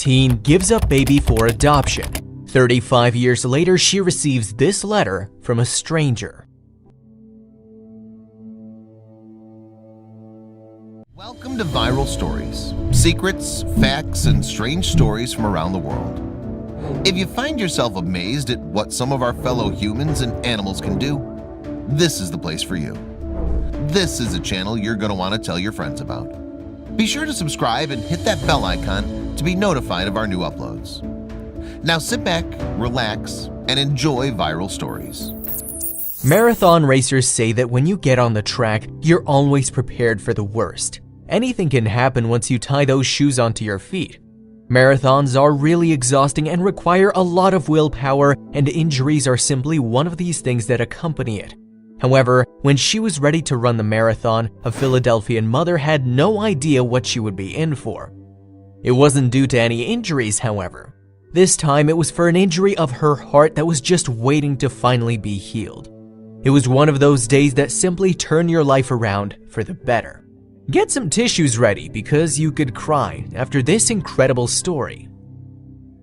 Teen gives up baby for adoption. 35 years later, she receives this letter from a stranger. Welcome to Viral Stories, secrets, facts, and strange stories from around the world. If you find yourself amazed at what some of our fellow humans and animals can do, this is the place for you. This is a channel you're going to want to tell your friends about. Be sure to subscribe and hit that bell icon to be notified of our new uploads. Now sit back, relax, and enjoy Viral Stories. Marathon racers say that when you get on the track, you're always prepared for the worst. Anything can happen once you tie those shoes onto your feet. Marathons are really exhausting and require a lot of willpower, and injuries are simply one of these things that accompany it. However, when she was ready to run the marathon, a Philadelphian mother had no idea what she would be in for. It wasn't due to any injuries, however. This time it was for an injury of her heart that was just waiting to finally be healed. It was one of those days that simply turn your life around for the better. Get some tissues ready because you could cry after this incredible story.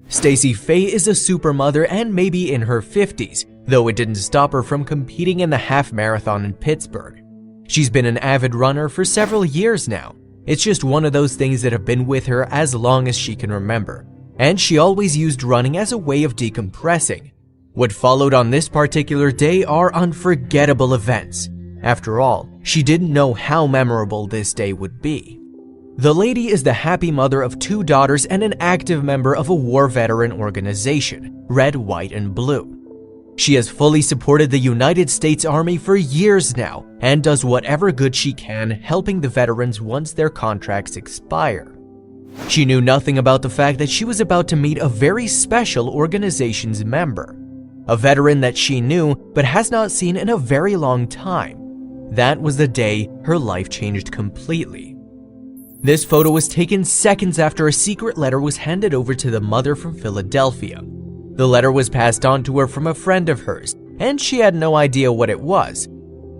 Stacey Faye is a super mother and maybe in her 50s, though it didn't stop her from competing in the half marathon in Pittsburgh. She's been an avid runner for several years now. It's just one of those things that have been with her as long as she can remember, and she always used running as a way of decompressing. What followed on this particular day are unforgettable events. After all, she didn't know how memorable this day would be. The lady is the happy mother of 2 daughters and an active member of a war veteran organization, Red, White, and Blue. She has fully supported the United States Army for years now and does whatever good she can helping the veterans once their contracts expire. She knew nothing about the fact that she was about to meet a very special organization's member, a veteran that she knew but has not seen in a very long time. That was the day her life changed completely. This photo was taken seconds after a secret letter was handed over to the mother from Philadelphia. The letter was passed on to her from a friend of hers, and she had no idea what it was.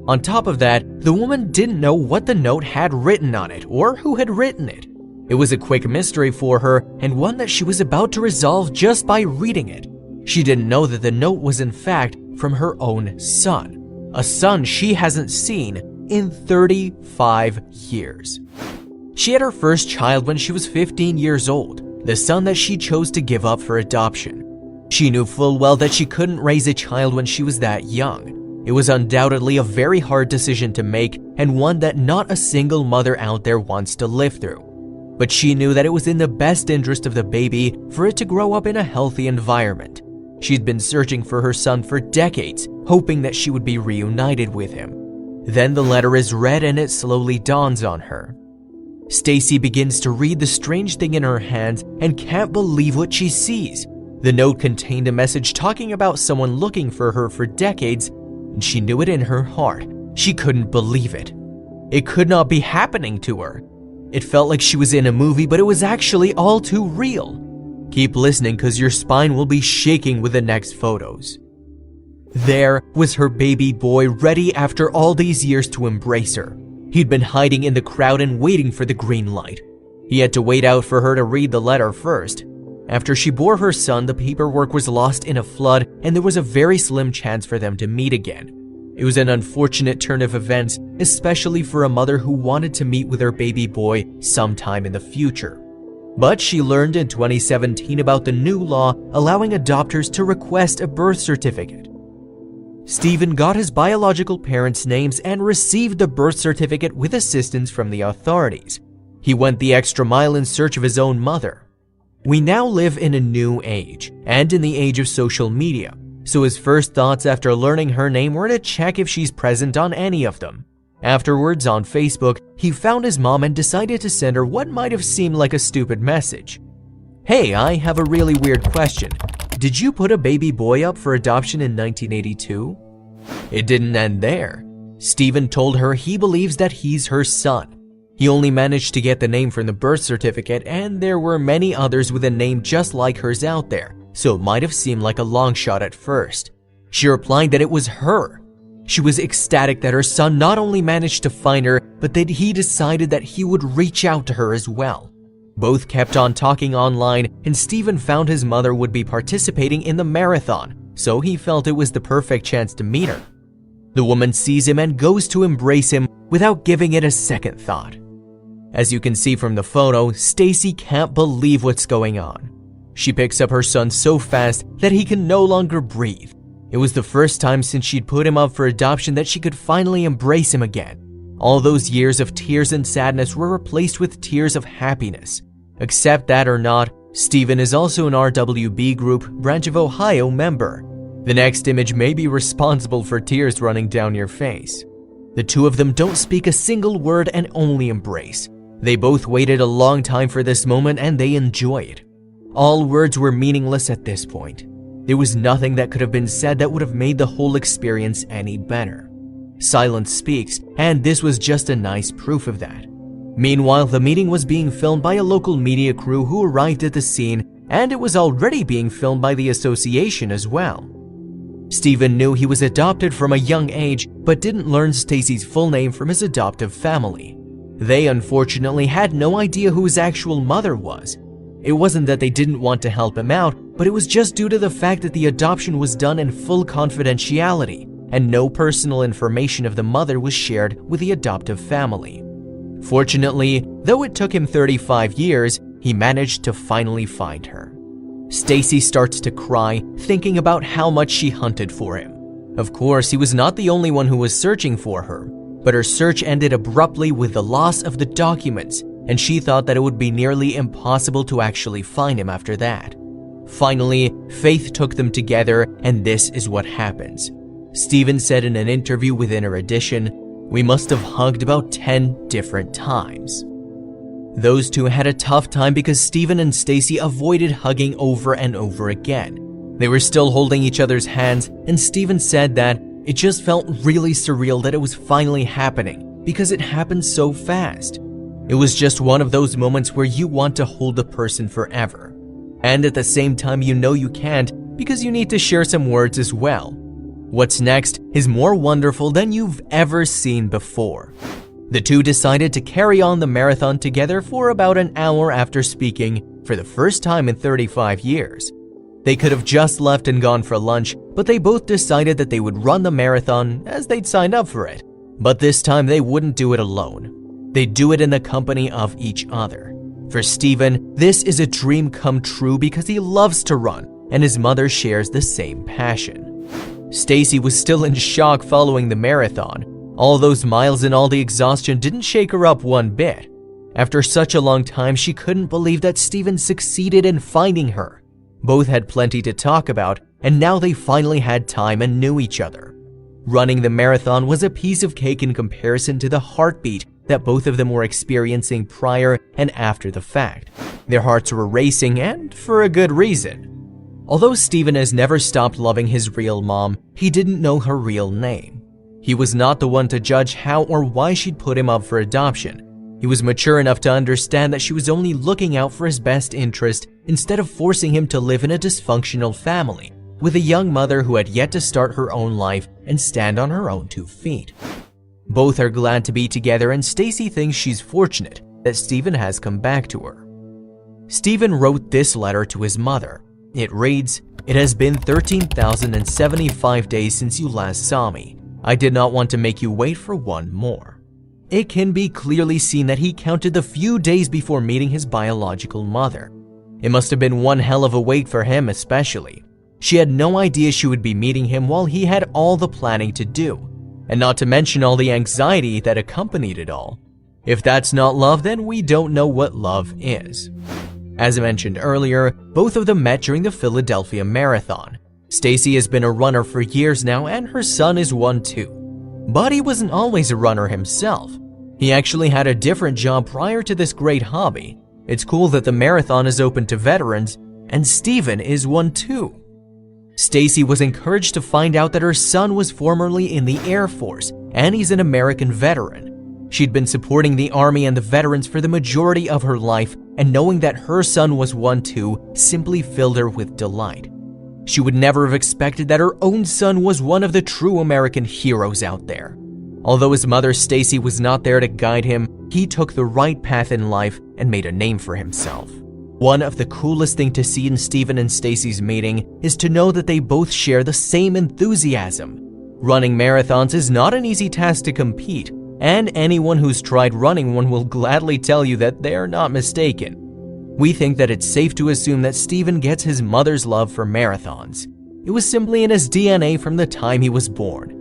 On top of that, the woman didn't know what the note had written on it or who had written it. It was a quick mystery for her and one that she was about to resolve just by reading it. She didn't know that the note was in fact from her own son, a son she hasn't seen in 35 years. She had her first child when she was 15 years old, the son that she chose to give up for adoption. She knew full well that she couldn't raise a child when she was that young. It was undoubtedly a very hard decision to make and one that not a single mother out there wants to live through. But she knew that it was in the best interest of the baby for it to grow up in a healthy environment. She'd been searching for her son for decades, hoping that she would be reunited with him. Then the letter is read and it slowly dawns on her. Stacey begins to read the strange thing in her hands and can't believe what she sees. The note contained a message talking about someone looking for her for decades, and she knew it in her heart. She couldn't believe it. It could not be happening to her. It felt like she was in a movie, but it was actually all too real. Keep listening because your spine will be shaking with the next photos. There was her baby boy ready after all these years to embrace her. He'd been hiding in the crowd and waiting for the green light. He had to wait out for her to read the letter first. After she bore her son, the paperwork was lost in a flood and there was a very slim chance for them to meet again. It was an unfortunate turn of events, especially for a mother who wanted to meet with her baby boy sometime in the future. But she learned in 2017 about the new law allowing adopters to request a birth certificate. Stephen got his biological parents' names and received the birth certificate with assistance from the authorities. He went the extra mile in search of his own mother. We now live in a new age, and in the age of social media, so his first thoughts after learning her name were to check if she's present on any of them. Afterwards, on Facebook, he found his mom and decided to send her what might have seemed like a stupid message. "Hey, I have a really weird question. Did you put a baby boy up for adoption in 1982? It didn't end there. Stephen told her he believes that he's her son. He only managed to get the name from the birth certificate, and there were many others with a name just like hers out there, so it might have seemed like a long shot at first. She replied that it was her. She was ecstatic that her son not only managed to find her, but that he decided that he would reach out to her as well. Both kept on talking online, and Steven found his mother would be participating in the marathon, so he felt it was the perfect chance to meet her. The woman sees him and goes to embrace him without giving it a second thought. As you can see from the photo, Stacy can't believe what's going on. She picks up her son so fast that he can no longer breathe. It was the first time since she'd put him up for adoption that she could finally embrace him again. All those years of tears and sadness were replaced with tears of happiness. Accept that or not, Steven is also an RWB Group Branch of Ohio member. The next image may be responsible for tears running down your face. The two of them don't speak a single word and only embrace. They both waited a long time for this moment and they enjoy it. All words were meaningless at this point. There was nothing that could have been said that would have made the whole experience any better. Silence speaks, and this was just a nice proof of that. Meanwhile, the meeting was being filmed by a local media crew who arrived at the scene, and it was already being filmed by the association as well. Steven knew he was adopted from a young age, but didn't learn Stacy's full name from his adoptive family. They unfortunately had no idea who his actual mother was. It wasn't that they didn't want to help him out, but it was just due to the fact that the adoption was done in full confidentiality, and no personal information of the mother was shared with the adoptive family. Fortunately, though it took him 35 years, he managed to finally find her. Stacy starts to cry, thinking about how much she hunted for him. Of course, he was not the only one who was searching for her, but her search ended abruptly with the loss of the documents, and she thought that it would be nearly impossible to actually find him after that. Finally, Faith took them together, and this is what happens. Steven said in an interview with Inner Edition, "We must have hugged about 10 different times." Those two had a tough time because Steven and Stacy avoided hugging over and over again. They were still holding each other's hands, and Steven said that it just felt really surreal that it was finally happening because it happened so fast. It was just one of those moments where you want to hold the person forever. And at the same time, you know you can't because you need to share some words as well. What's next is more wonderful than you've ever seen before. The two decided to carry on the marathon together for about an hour after speaking for the first time in 35 years. They could have just left and gone for lunch, but they both decided that they would run the marathon as they'd signed up for it. But this time they wouldn't do it alone. They'd do it in the company of each other. For Steven, this is a dream come true because he loves to run, and his mother shares the same passion. Stacy was still in shock following the marathon. All those miles and all the exhaustion didn't shake her up one bit. After such a long time, she couldn't believe that Steven succeeded in finding her. Both had plenty to talk about, and now they finally had time and knew each other. Running the marathon was a piece of cake in comparison to the heartbeat that both of them were experiencing prior and after the fact. Their hearts were racing, and for a good reason. Although Steven has never stopped loving his real mom, he didn't know her real name. He was not the one to judge how or why she'd put him up for adoption. He was mature enough to understand that she was only looking out for his best interest instead of forcing him to live in a dysfunctional family with a young mother who had yet to start her own life and stand on her own 2 feet. Both are glad to be together, and Stacy thinks she's fortunate that Steven has come back to her. Steven wrote this letter to his mother. It reads, "It has been 13,075 days since you last saw me. I did not want to make you wait for one more." It can be clearly seen that he counted the few days before meeting his biological mother. It must have been one hell of a wait for him especially. She had no idea she would be meeting him while he had all the planning to do, and not to mention all the anxiety that accompanied it all. If that's not love, then we don't know what love is. As I mentioned earlier, both of them met during the Philadelphia Marathon. Stacy has been a runner for years now, and her son is one too. But he wasn't always a runner himself. He actually had a different job prior to this great hobby. It's cool that the marathon is open to veterans, and Steven is one too. Stacy was encouraged to find out that her son was formerly in the Air Force, and he's an American veteran. She'd been supporting the Army and the veterans for the majority of her life, and knowing that her son was one too simply filled her with delight. She would never have expected that her own son was one of the true American heroes out there. Although his mother Stacy was not there to guide him, he took the right path in life and made a name for himself. One of the coolest things to see in Steven and Stacy's meeting is to know that they both share the same enthusiasm. Running marathons is not an easy task to compete, and anyone who's tried running one will gladly tell you that they're not mistaken. We think that it's safe to assume that Steven gets his mother's love for marathons. It was simply in his DNA from the time he was born.